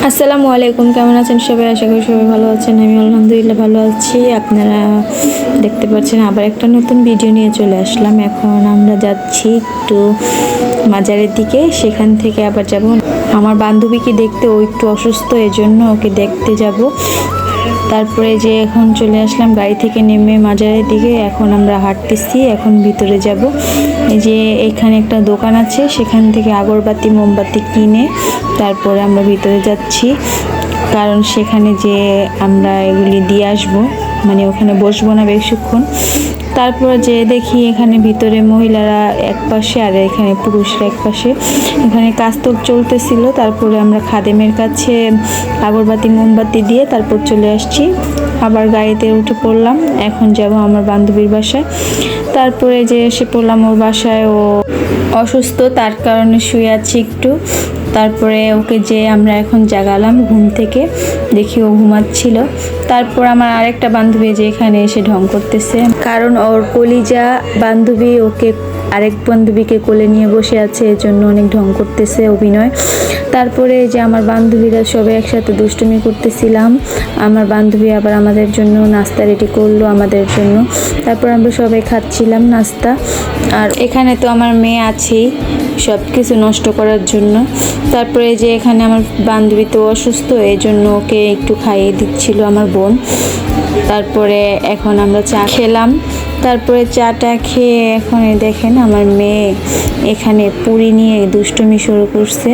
আসসালামু আলাইকুম, কেমন আছেন সবাই? আশা করি সবাই ভালো আছেন। আমি আলহামদুলিল্লাহ ভালো আছি। আপনারা দেখতে পাচ্ছেন আবার একটা নতুন ভিডিও নিয়ে চলে আসলাম। এখন আমরা যাচ্ছি একটু মাজারের দিকে, সেখান থেকে আবার যাব আমার বান্ধবীকে দেখতে। ও একটু অসুস্থ, এজন্য ওকে দেখতে যাব। তারপরে যে এখন চলে আসলাম গাড়ি থেকে নেমে মাজারের দিকে। এখন আমরা হাঁটতেছি, এখন ভিতরে যাব। এই যে এখানে একটা দোকান আছে, সেখান থেকে আগরবাতি মোমবাতি কিনে তারপরে আমরা ভিতরে যাচ্ছি, কারণ সেখানে যে আমরা এগুলি দিয়ে আসবো, মানে ওখানে বসবো না বেশিক্ষণ। তারপর যে দেখি এখানে ভিতরে মহিলারা এক পাশে আর এখানে পুরুষরা এক পাশে। এখানে কাজ তো চলতেছিল। তারপরে আমরা খাদেমের কাছে আগরবাতি মোমবাতি দিয়ে তারপর চলে আসছি, আবার গাড়িতে উঠে পড়লাম। এখন যাব আমার বান্ধবীর বাসায়। তারপরে যে এসে পড়লাম ওর বাসায়। ও অসুস্থ, তার কারণে শুয়ে আছি একটু। তারপরে ওকে যে আমরা এখন জাগালাম ঘুম থেকে, দেখি ও ঘুমাচ্ছিল। তারপর আমার আরেকটা বান্ধবী যে এখানে এসে ঢং করতেছে, কারণ ওর কলিজা বান্ধবী ওকে আরেক বান্ধবীকে কোলে নিয়ে বসে আছে, এজন্য অনেক ঢং করতেছে, অভিনয়। তারপরে যে আমার বান্ধবীরা সবাই একসাথে দুষ্টুমি করতেছিলাম। আমার বান্ধবী আবার আমাদের জন্য নাস্তা রেডি করলো আমাদের জন্য। তারপর আমরা সবাই খাচ্ছিলাম নাস্তা। আর এখানে তো আমার মেয়ে আছেই সব কিছু নষ্ট করার জন্য। তারপরে যে এখানে আমার বান্ধবী তো অসুস্থ, এই জন্য ওকে একটু খাইয়ে দিচ্ছিল আমার বোন। তারপরে এখন আমরা চা খেলাম। তারপরে চাটা খেয়ে এখন দেখেন আমার মেয়ে এখানে পুরি নিয়ে দুষ্টুমি শুরু করছে।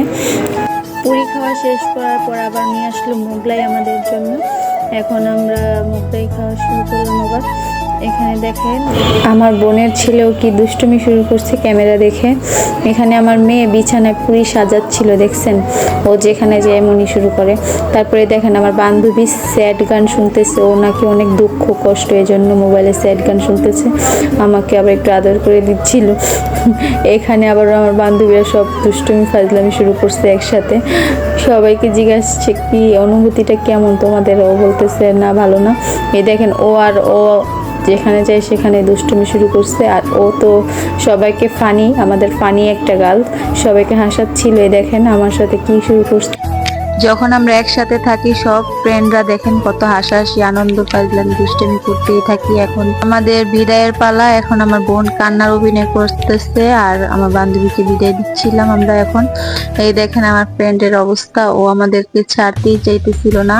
পুরি খাওয়া শেষ করার পর আবার নিয়ে আসলো মোগলাই আমাদের জন্য। এখন আমরা মোগলাই খাওয়া শুরু করলাম আবার। এখানে দেখেন আমার বোনের ছেলেও কি দুষ্টুমি শুরু করছে ক্যামেরা দেখে। এখানে আমার মেয়ে বিছানায় পুরি সাজাচ্ছিল, দেখছেন ও যেখানে যে এমনই শুরু করে। তারপরে দেখেন আমার বান্ধবী স্যাড গান শুনতেছে, ও নাকি অনেক দুঃখ কষ্ট, এই জন্য মোবাইলে স্যাড গান শুনতেছে। আমাকে আবার একটু আদর করে দিচ্ছিল। এখানে আবার আমার বান্ধবীরা সব দুষ্টুমি ফাজলামি শুরু করছে একসাথে। সবাইকে জিজ্ঞাসছে কি অনুভূতিটা কেমন তোমাদের, ও বলতেছে না ভালো না। এই দেখেন ও যেখানে যায় সেখানে দুষ্টুমি শুরু করছে। আর ও তো সবাইকে আমাদের ফানি একটা গাল, সবাইকে হাসাচ্ছিল। এই দেখেন আমার সাথে কি শুরু করছে। যখন আমরা একসাথে থাকি সব ফ্রেন্ডরা দেখেন কত হাসাহাসি আনন্দ ফাজলামি দুষ্টুমি করতেই থাকি। এখন আমাদের বিদায়ের পালা। এখন আমার বোন কান্নার অভিনয় করতেছে আর আমার বান্ধবীকে বিদায় দিচ্ছিলাম আমরা এখন। এই দেখেন আমার ফ্রেন্ডের অবস্থা, ও আমাদেরকে ছাড়তেই চাইতেছিল না।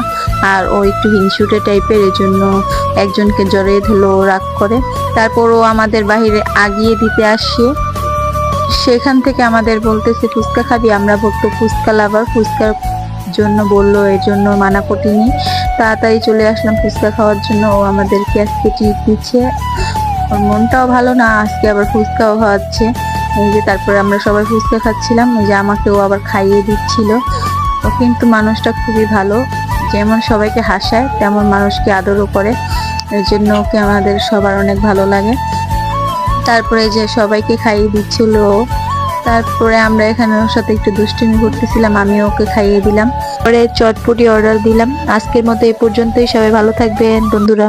আর ও একটু হিংসুটে টাইপের, এই জন্য একজনকে জড়িয়ে ধরলো, ও রাগ করে। তারপর ও আমাদের বাহিরে আগিয়ে দিতে আসে। সেখান থেকে আমাদের বলতেছে ফুচকা খাবি, আমরা বলতো ফুচকা লাভার, ফুচকার জন্য বললো, এই জন্য মানা করিনি। তাড়াতাড়ি চলে আসলাম ফুচকা খাওয়ার জন্য। ও আমাদেরকে আজকে ট্রিট দিচ্ছে, ওর মনটাও ভালো না, আজকে আবার ফুচকাও খাওয়াচ্ছে। এই যে তারপরে আমরা সবাই ফুচকা খাচ্ছিলাম, এই যে আমাকে ও আবার খাইয়ে দিচ্ছিল। ও কিন্তু মানুষটা খুবই ভালো, যেমন সবাইকে হাসায় তেমন মানুষকে আদরও করে, এর জন্য ওকে আমাদের সবার অনেক ভালো লাগে। তারপরে যে সবাইকে খাইয়ে দিচ্ছিল। তারপরে আমরা এখানে ওর সাথে একটু দুষ্টুমি করতেছিলাম, আমি ওকে খাইয়ে দিলাম। পরে চটপটি অর্ডার দিলাম। আজকের মতো এই পর্যন্তই, সবাই ভালো থাকবেন বন্ধুরা।